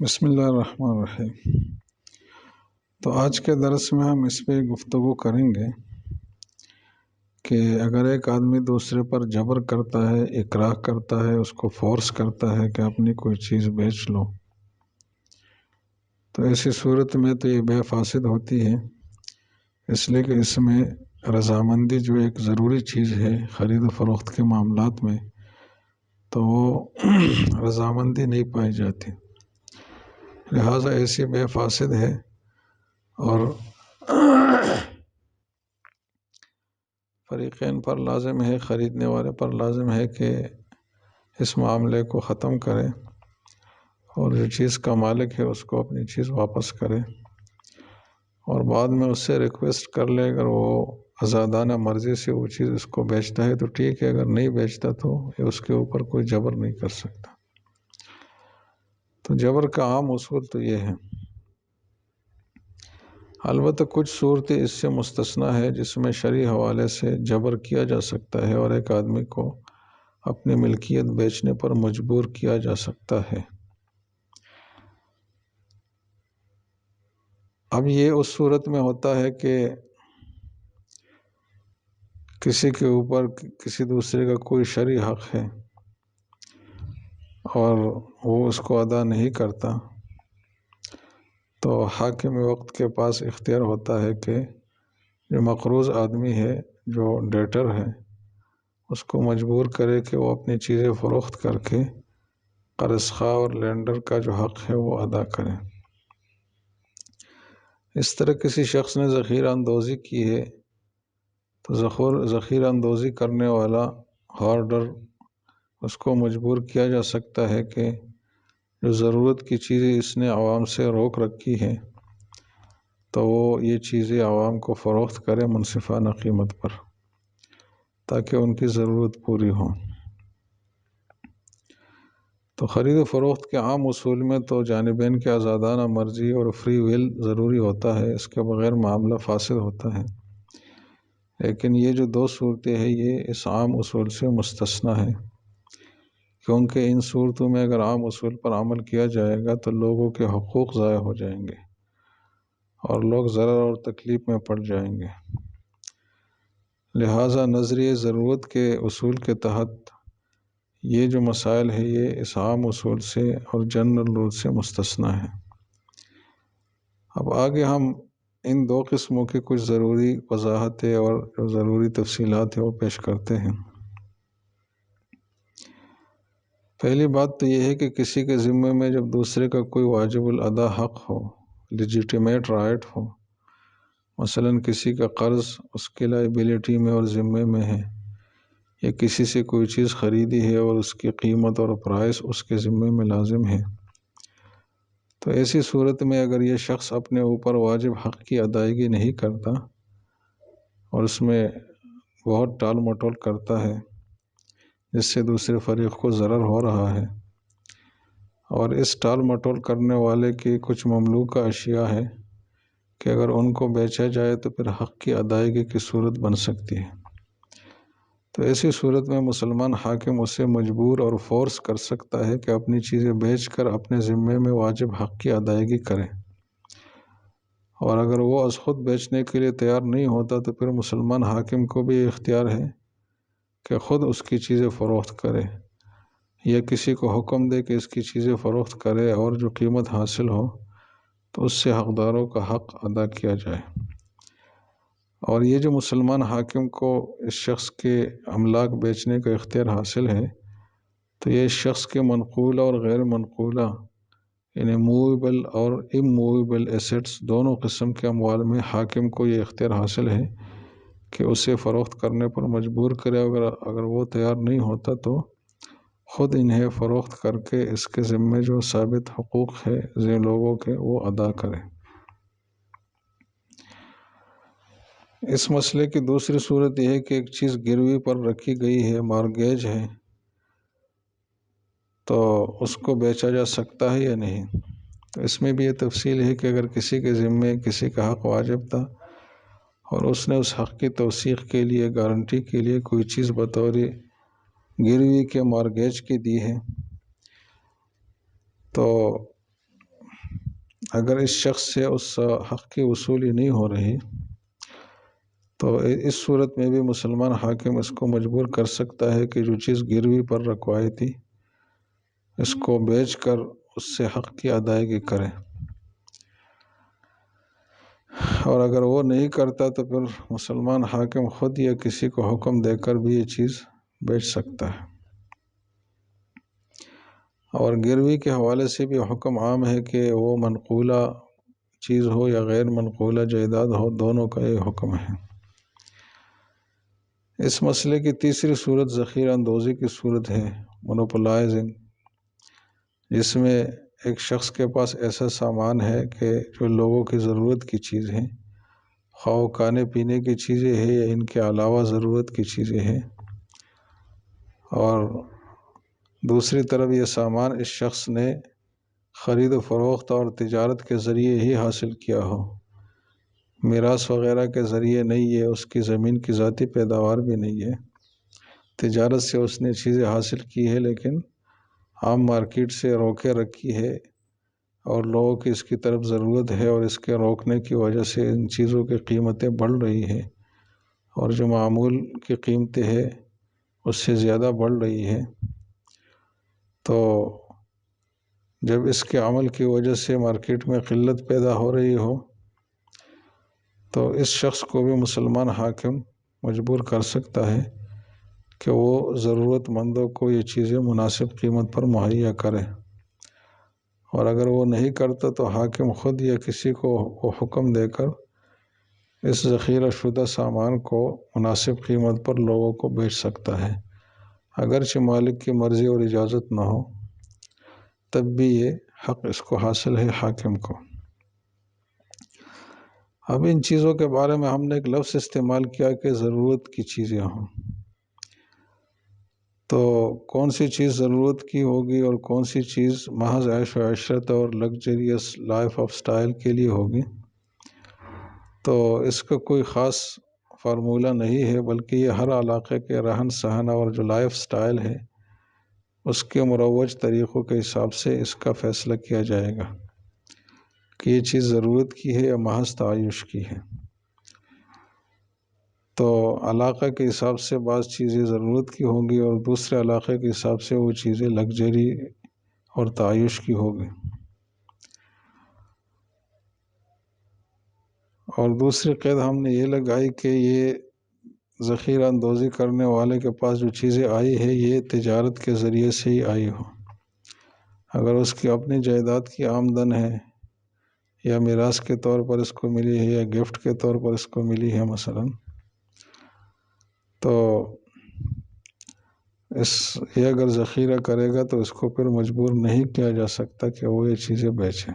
بسم اللہ الرحمن الرحیم۔ تو آج کے درس میں ہم اس پہ گفتگو کریں گے کہ اگر ایک آدمی دوسرے پر جبر کرتا ہے، اکراہ کرتا ہے، اس کو فورس کرتا ہے کہ اپنی کوئی چیز بیچ لو، تو ایسی صورت میں تو یہ بے فاسد ہوتی ہے، اس لیے کہ اس میں رضامندی جو ایک ضروری چیز ہے خرید و فروخت کے معاملات میں، تو وہ رضامندی نہیں پائی جاتی، لہٰذا ایسی بے فاسد ہے۔ اور فریقین پر لازم ہے، خریدنے والے پر لازم ہے کہ اس معاملے کو ختم کرے اور جو چیز کا مالک ہے اس کو اپنی چیز واپس کرے، اور بعد میں اس سے ریکویسٹ کر لے، اگر وہ آزادانہ مرضی سے وہ چیز اس کو بیچتا ہے تو ٹھیک ہے، اگر نہیں بیچتا تو اس کے اوپر کوئی جبر نہیں کر سکتا۔ تو جبر کا عام اصول تو یہ ہے، البتہ کچھ صورتیں اس سے مستثنیٰ ہے جس میں شرعی حوالے سے جبر کیا جا سکتا ہے اور ایک آدمی کو اپنی ملکیت بیچنے پر مجبور کیا جا سکتا ہے۔ اب یہ اس صورت میں ہوتا ہے کہ کسی کے اوپر کسی دوسرے کا کوئی شرعی حق ہے اور وہ اس کو ادا نہیں کرتا، تو حاکم وقت کے پاس اختیار ہوتا ہے کہ جو مقروض آدمی ہے، جو ڈیٹر ہے، اس کو مجبور کرے کہ وہ اپنی چیزیں فروخت کر کے قرض خواہ اور لینڈر کا جو حق ہے وہ ادا کرے۔ اس طرح کسی شخص نے ذخیرہ اندوزی کی ہے تو ذخیرہ اندوزی کرنے والا ہارڈر اس کو مجبور کیا جا سکتا ہے کہ جو ضرورت کی چیزیں اس نے عوام سے روک رکھی ہے تو وہ یہ چیزیں عوام کو فروخت کرے منصفانہ قیمت پر، تاکہ ان کی ضرورت پوری ہو۔ تو خرید و فروخت کے عام اصول میں تو جانبین کی آزادانہ مرضی اور فری ول ضروری ہوتا ہے، اس کے بغیر معاملہ فاسد ہوتا ہے، لیکن یہ جو دو صورتیں ہیں یہ اس عام اصول سے مستثنیٰ ہے، کیونکہ ان صورتوں میں اگر عام اصول پر عمل کیا جائے گا تو لوگوں کے حقوق ضائع ہو جائیں گے اور لوگ ضرر اور تکلیف میں پڑ جائیں گے، لہٰذا نظریہ ضرورت کے اصول کے تحت یہ جو مسائل ہے یہ اس عام اصول سے اور جنرل رول سے مستثنیٰ ہے۔ اب آگے ہم ان دو قسموں کی کچھ ضروری وضاحتیں اور جو ضروری تفصیلات ہیں وہ پیش کرتے ہیں۔ پہلی بات تو یہ ہے کہ کسی کے ذمے میں جب دوسرے کا کوئی واجب الادا حق ہو، لیجیٹیمیٹ رائٹ ہو، مثلاً کسی کا قرض اس کے لائبلٹی میں اور ذمے میں ہے، یا کسی سے کوئی چیز خریدی ہے اور اس کی قیمت اور پرائس اس کے ذمے میں لازم ہے، تو ایسی صورت میں اگر یہ شخص اپنے اوپر واجب حق کی ادائیگی نہیں کرتا اور اس میں بہت ٹال مٹول کرتا ہے جس سے دوسرے فریق کو ضرر ہو رہا ہے، اور اس ٹال مٹول کرنے والے کی کچھ مملوکہ اشیاء ہے کہ اگر ان کو بیچا جائے تو پھر حق کی ادائیگی کی صورت بن سکتی ہے، تو ایسی صورت میں مسلمان حاکم اسے مجبور اور فورس کر سکتا ہے کہ اپنی چیزیں بیچ کر اپنے ذمے میں واجب حق کی ادائیگی کرے، اور اگر وہ از خود بیچنے کے لیے تیار نہیں ہوتا تو پھر مسلمان حاکم کو بھی اختیار ہے کہ خود اس کی چیزیں فروخت کرے یا کسی کو حکم دے کہ اس کی چیزیں فروخت کرے، اور جو قیمت حاصل ہو تو اس سے حقداروں کا حق ادا کیا جائے۔ اور یہ جو مسلمان حاکم کو اس شخص کے املاک بیچنے کا اختیار حاصل ہے تو یہ اس شخص کے منقولہ اور غیر منقولہ یعنی موویبل اور اموویبل ایسٹس دونوں قسم کے اموال میں حاکم کو یہ اختیار حاصل ہے کہ اسے فروخت کرنے پر مجبور کرے، اگر وہ تیار نہیں ہوتا تو خود انہیں فروخت کر کے اس کے ذمے جو ثابت حقوق ہے لوگوں کے وہ ادا کرے۔ اس مسئلے کی دوسری صورت یہ ہے کہ ایک چیز گروی پر رکھی گئی ہے، مارگیج ہے، تو اس کو بیچا جا سکتا ہے یا نہیں، تو اس میں بھی یہ تفصیل ہے کہ اگر کسی کے ذمے کسی کا حق واجب تھا اور اس نے اس حق کی توثیق کے لیے گارنٹی کے لیے کوئی چیز بطور گروی کے مارگیج کی دی ہے تو اگر اس شخص سے اس حق کی وصولی نہیں ہو رہی تو اس صورت میں بھی مسلمان حاکم اس کو مجبور کر سکتا ہے کہ جو چیز گروی پر رکھوائی تھی اس کو بیچ کر اس سے حق کی ادائیگی کرے، اور اگر وہ نہیں کرتا تو پھر مسلمان حاکم خود یا کسی کو حکم دے کر بھی یہ چیز بیچ سکتا ہے۔ اور گروی کے حوالے سے بھی حکم عام ہے کہ وہ منقولہ چیز ہو یا غیر منقولہ جائیداد ہو، دونوں کا یہ حکم ہے۔ اس مسئلے کی تیسری صورت ذخیرہ اندوزی کی صورت ہے، مونوپولائزنگ، جس میں ایک شخص کے پاس ایسا سامان ہے کہ جو لوگوں کی ضرورت کی چیز ہے، خواہ کھانے پینے کی چیزیں ہیں یا ان کے علاوہ ضرورت کی چیزیں ہیں، اور دوسری طرف یہ سامان اس شخص نے خرید و فروخت اور تجارت کے ذریعے ہی حاصل کیا ہو، میراث وغیرہ کے ذریعے نہیں ہے، اس کی زمین کی ذاتی پیداوار بھی نہیں ہے، تجارت سے اس نے چیزیں حاصل کی ہے لیکن عام مارکیٹ سے روکے رکھی ہے اور لوگوں کی اس کی طرف ضرورت ہے، اور اس کے روکنے کی وجہ سے ان چیزوں کی قیمتیں بڑھ رہی ہیں اور جو معمول کی قیمتیں ہیں اس سے زیادہ بڑھ رہی ہے۔ تو جب اس کے عمل کی وجہ سے مارکیٹ میں قلت پیدا ہو رہی ہو تو اس شخص کو بھی مسلمان حاکم مجبور کر سکتا ہے کہ وہ ضرورت مندوں کو یہ چیزیں مناسب قیمت پر مہیا کرے، اور اگر وہ نہیں کرتا تو حاکم خود یا کسی کو وہ حکم دے کر اس ذخیرہ شدہ سامان کو مناسب قیمت پر لوگوں کو بیچ سکتا ہے، اگرچہ مالک کی مرضی اور اجازت نہ ہو، تب بھی یہ حق اس کو حاصل ہے حاکم کو۔ اب ان چیزوں کے بارے میں ہم نے ایک لفظ استعمال کیا کہ ضرورت کی چیزیں ہوں، تو کون سی چیز ضرورت کی ہوگی اور کون سی چیز محض عیش و عشرت اور لگژریس لائف آف سٹائل کے لیے ہوگی، تو اس کا کوئی خاص فارمولہ نہیں ہے، بلکہ یہ ہر علاقے کے رہن سہن اور جو لائف سٹائل ہے اس کے مروج طریقوں کے حساب سے اس کا فیصلہ کیا جائے گا کہ یہ چیز ضرورت کی ہے یا محض تعیش کی ہے۔ تو علاقہ کے حساب سے بعض چیزیں ضرورت کی ہوں گی اور دوسرے علاقے کے حساب سے وہ چیزیں لگژری اور تعیش کی ہوگی، اور دوسری قید ہم نے یہ لگائی کہ یہ ذخیرہ اندوزی کرنے والے کے پاس جو چیزیں آئی ہے یہ تجارت کے ذریعے سے ہی آئی ہو، اگر اس کی اپنی جائیداد کی آمدن ہے یا میراث کے طور پر اس کو ملی ہے یا گفٹ کے طور پر اس کو ملی ہے مثلا، تو یہ اگر ذخیرہ کرے گا تو اس کو پھر مجبور نہیں کیا جا سکتا کہ وہ یہ چیزیں بیچے۔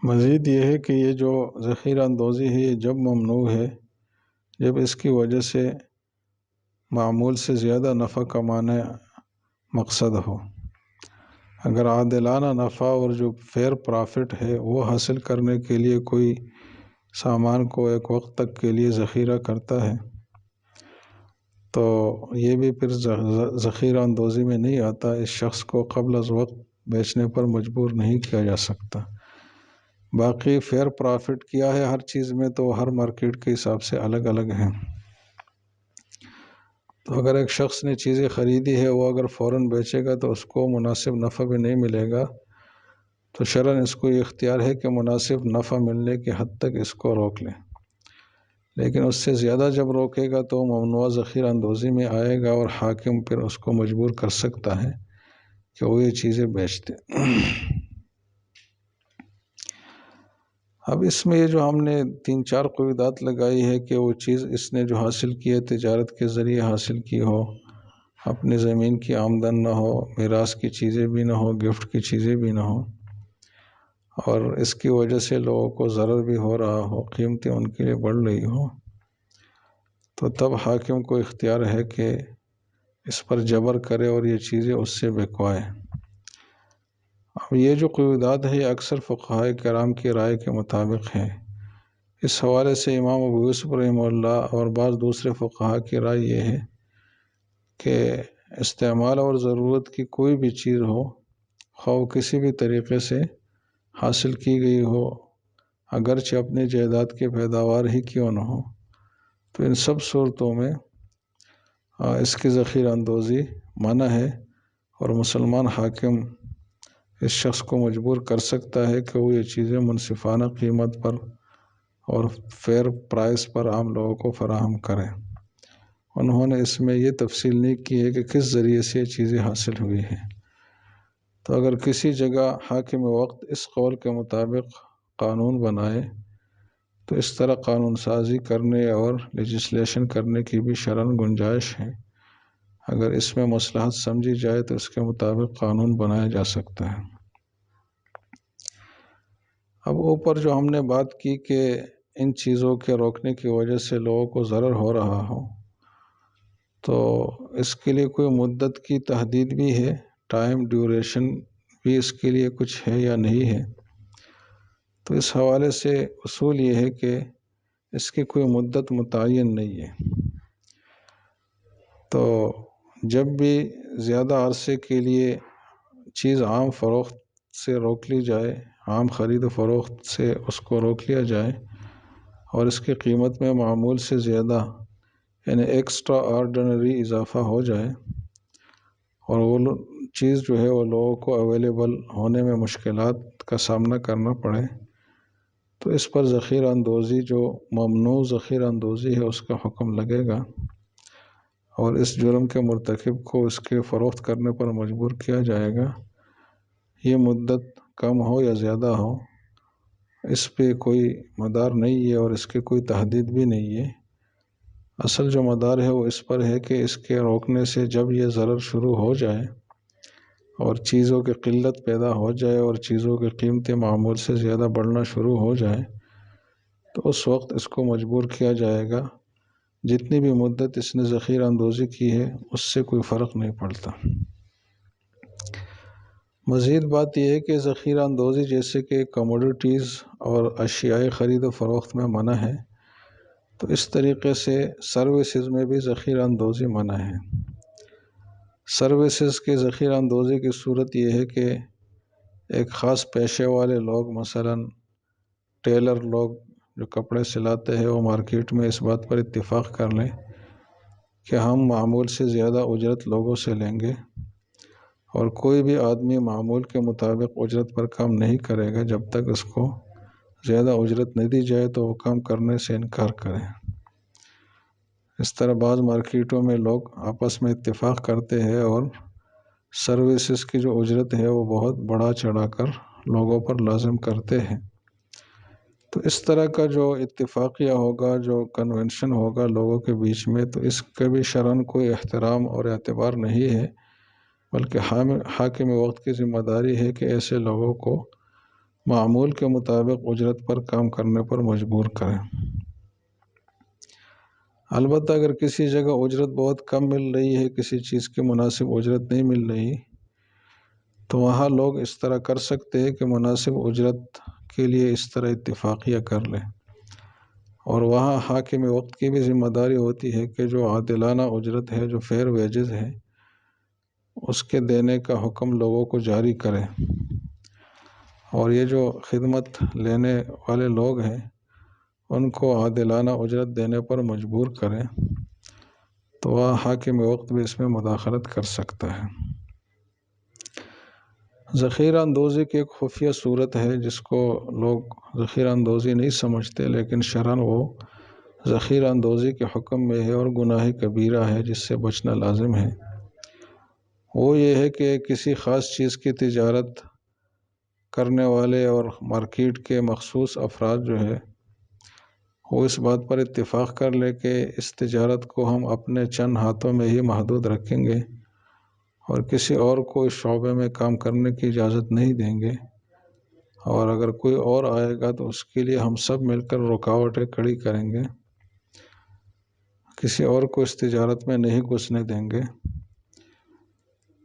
مزید یہ ہے کہ یہ جو ذخیرہ اندوزی ہے یہ جب ممنوع ہے جب اس کی وجہ سے معمول سے زیادہ نفع کمانا مقصد ہو، اگر عادلانہ نفع اور جو فیئر پرافٹ ہے وہ حاصل کرنے کے لیے کوئی سامان کو ایک وقت تک کے لیے ذخیرہ کرتا ہے تو یہ بھی پھر ذخیرہ اندوزی میں نہیں آتا، اس شخص کو قبل از وقت بیچنے پر مجبور نہیں کیا جا سکتا۔ باقی فیئر پرافٹ کیا ہے ہر چیز میں تو ہر مارکیٹ کے حساب سے الگ الگ ہیں، تو اگر ایک شخص نے چیزیں خریدی ہے وہ اگر فوراً بیچے گا تو اس کو مناسب نفع بھی نہیں ملے گا، تو شرعاً اس کو یہ اختیار ہے کہ مناسب نفع ملنے کی حد تک اس کو روک لیں، لیکن اس سے زیادہ جب روکے گا تو ممنوع ذخیرہ اندوزی میں آئے گا اور حاکم پھر اس کو مجبور کر سکتا ہے کہ وہ یہ چیزیں بیچ دے۔ اب اس میں یہ جو ہم نے 3-4 قیودات لگائی ہے کہ وہ چیز اس نے جو حاصل کی ہے تجارت کے ذریعے حاصل کی ہو، اپنی زمین کی آمدن نہ ہو، میراث کی چیزیں بھی نہ ہو، گفٹ کی چیزیں بھی نہ ہو، اور اس کی وجہ سے لوگوں کو ضرر بھی ہو رہا ہو، قیمتیں ان کے لیے بڑھ رہی ہو، تو تب حاکم کو اختیار ہے کہ اس پر جبر کرے اور یہ چیزیں اس سے بکوائے۔ اب یہ جو قیودات ہے یہ اکثر فقہائے کرام کی رائے کے مطابق ہے، اس حوالے سے امام ابو یوسف رحمہ اللہ اور بعض دوسرے فقہا کی رائے یہ ہے کہ استعمال اور ضرورت کی کوئی بھی چیز ہو، خواہ وہ کسی بھی طریقے سے حاصل کی گئی ہو، اگرچہ اپنی جائیداد کی پیداوار ہی کیوں نہ ہو، تو ان سب صورتوں میں اس کی ذخیرہ اندوزی منع ہے، اور مسلمان حاکم اس شخص کو مجبور کر سکتا ہے کہ وہ یہ چیزیں منصفانہ قیمت پر اور فیئر پرائس پر عام لوگوں کو فراہم کریں۔ انہوں نے اس میں یہ تفصیل نہیں کی ہے کہ کس ذریعے سے یہ چیزیں حاصل ہوئی ہیں۔ تو اگر کسی جگہ حاکم وقت اس قول کے مطابق قانون بنائے تو اس طرح قانون سازی کرنے اور لیجسلیشن کرنے کی بھی شرعاً گنجائش ہے۔ اگر اس میں مصلحت سمجھی جائے تو اس کے مطابق قانون بنایا جا سکتا ہے۔ اب اوپر جو ہم نے بات کی کہ ان چیزوں کے روکنے کی وجہ سے لوگوں کو ضرر ہو رہا ہو، تو اس کے لیے کوئی مدت کی تحدید بھی ہے، ٹائم ڈیوریشن بھی اس کے لیے کچھ ہے یا نہیں ہے؟ تو اس حوالے سے اصول یہ ہے کہ اس کی کوئی مدت متعین نہیں ہے۔ تو جب بھی زیادہ عرصے کے لیے چیز عام فروخت سے روک لی جائے، عام خرید و فروخت سے اس کو روک لیا جائے اور اس کی قیمت میں معمول سے زیادہ یعنی ایکسٹرا آرڈنری اضافہ ہو جائے اور وہ چیز جو ہے وہ لوگوں کو اویلیبل ہونے میں مشکلات کا سامنا کرنا پڑے، تو اس پر ذخیرہ اندوزی جو ممنوع ذخیرہ اندوزی ہے اس کا حکم لگے گا، اور اس جرم کے مرتکب کو اس کے فروخت کرنے پر مجبور کیا جائے گا۔ یہ مدت کم ہو یا زیادہ ہو، اس پہ کوئی مدار نہیں ہے اور اس کی کوئی تحدید بھی نہیں ہے۔ اصل جو مدار ہے وہ اس پر ہے کہ اس کے روکنے سے جب یہ ضرر شروع ہو جائے اور چیزوں کی قلت پیدا ہو جائے اور چیزوں کی قیمتیں معمول سے زیادہ بڑھنا شروع ہو جائے، تو اس وقت اس کو مجبور کیا جائے گا۔ جتنی بھی مدت اس نے ذخیرہ اندوزی کی ہے اس سے کوئی فرق نہیں پڑتا۔ مزید بات یہ ہے کہ ذخیرہ اندوزی جیسے کہ کموڈیٹیز اور اشیاء خرید و فروخت میں منع ہے، تو اس طریقے سے سروسز میں بھی ذخیرہ اندوزی منع ہے۔ سروسز کی ذخیرہ اندوزی کی صورت یہ ہے کہ ایک خاص پیشے والے لوگ، مثلاً ٹیلر لوگ جو کپڑے سلاتے ہیں، وہ مارکیٹ میں اس بات پر اتفاق کر لیں کہ ہم معمول سے زیادہ اجرت لوگوں سے لیں گے، اور کوئی بھی آدمی معمول کے مطابق اجرت پر کام نہیں کرے گا جب تک اس کو زیادہ اجرت نہیں دی جائے تو وہ کام کرنے سے انکار کریں۔ اس طرح بعض مارکیٹوں میں لوگ آپس میں اتفاق کرتے ہیں اور سروسز کی جو اجرت ہے وہ بہت بڑھا چڑھا کر لوگوں پر لازم کرتے ہیں۔ تو اس طرح کا جو اتفاقیہ ہوگا، جو کنونشن ہوگا لوگوں کے بیچ میں، تو اس کا بھی شرعاً کوئی احترام اور اعتبار نہیں ہے، بلکہ حاکم وقت کی ذمہ داری ہے کہ ایسے لوگوں کو معمول کے مطابق اجرت پر کام کرنے پر مجبور کریں۔ البتہ اگر کسی جگہ اجرت بہت کم مل رہی ہے، کسی چیز کی مناسب اجرت نہیں مل رہی، تو وہاں لوگ اس طرح کر سکتے ہیں کہ مناسب اجرت کے لیے اس طرح اتفاقیہ کر لیں، اور وہاں حاکم وقت کی بھی ذمہ داری ہوتی ہے کہ جو عادلانہ اجرت ہے، جو فیئر ویجز ہے، اس کے دینے کا حکم لوگوں کو جاری کرے، اور یہ جو خدمت لینے والے لوگ ہیں ان کو عادلانہ اجرت دینے پر مجبور کریں، تو وہاں حاکم وقت بھی اس میں مداخلت کر سکتا ہے۔ ذخیرہ اندوزی کی ایک خفیہ صورت ہے جس کو لوگ ذخیرہ اندوزی نہیں سمجھتے، لیکن شرعاً وہ ذخیرہ اندوزی کے حکم میں ہے اور گناہ کبیرہ ہے جس سے بچنا لازم ہے۔ وہ یہ ہے کہ کسی خاص چیز کی تجارت کرنے والے اور مارکیٹ کے مخصوص افراد جو ہے وہ اس بات پر اتفاق کر لے کہ اس تجارت کو ہم اپنے چند ہاتھوں میں ہی محدود رکھیں گے اور کسی اور کو اس شعبے میں کام کرنے کی اجازت نہیں دیں گے، اور اگر کوئی اور آئے گا تو اس کے لیے ہم سب مل کر رکاوٹیں کھڑی کریں گے، کسی اور کو اس تجارت میں نہیں گھسنے دیں گے۔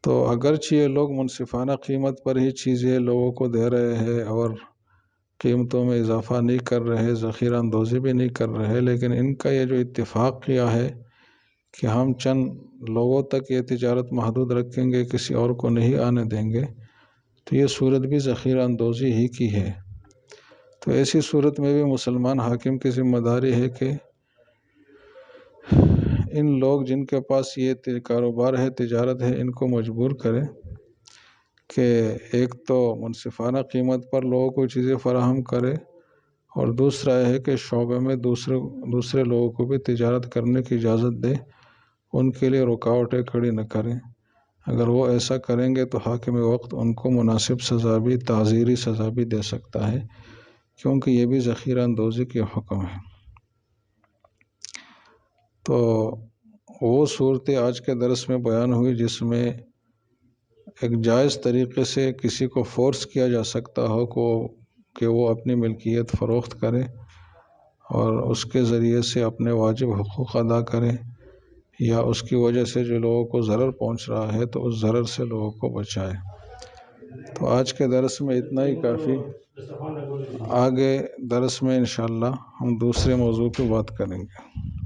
تو اگرچہ یہ لوگ منصفانہ قیمت پر ہی چیزیں لوگوں کو دے رہے ہیں اور قیمتوں میں اضافہ نہیں کر رہے، ذخیرہ اندوزی بھی نہیں کر رہے، لیکن ان کا یہ جو اتفاق کیا ہے کہ ہم چند لوگوں تک یہ تجارت محدود رکھیں گے، کسی اور کو نہیں آنے دیں گے، تو یہ صورت بھی ذخیرہ اندوزی ہی کی ہے۔ تو ایسی صورت میں بھی مسلمان حاکم کی ذمہ داری ہے کہ ان لوگ جن کے پاس یہ کاروبار ہے، تجارت ہے، ان کو مجبور کرے کہ ایک تو منصفانہ قیمت پر لوگوں کو چیزیں فراہم کرے، اور دوسرا یہ ہے کہ شعبے میں دوسرے لوگوں کو بھی تجارت کرنے کی اجازت دے، ان کے لیے رکاوٹیں کھڑی نہ کریں۔ اگر وہ ایسا کریں گے تو حاکم وقت ان کو مناسب سزا بھی، تعزیری سزا بھی دے سکتا ہے، کیونکہ یہ بھی ذخیرہ اندوزی کے حکم ہے۔ تو وہ صورتیں آج کے درس میں بیان ہوئی جس میں ایک جائز طریقے سے کسی کو فورس کیا جا سکتا ہو کہ وہ اپنی ملکیت فروخت کرے اور اس کے ذریعے سے اپنے واجب حقوق ادا کرے، یا اس کی وجہ سے جو لوگوں کو ضرر پہنچ رہا ہے تو اس ضرر سے لوگوں کو بچائے۔ تو آج کے درس میں اتنا ہی کافی، آگے درس میں انشاءاللہ ہم دوسرے موضوع پہ بات کریں گے۔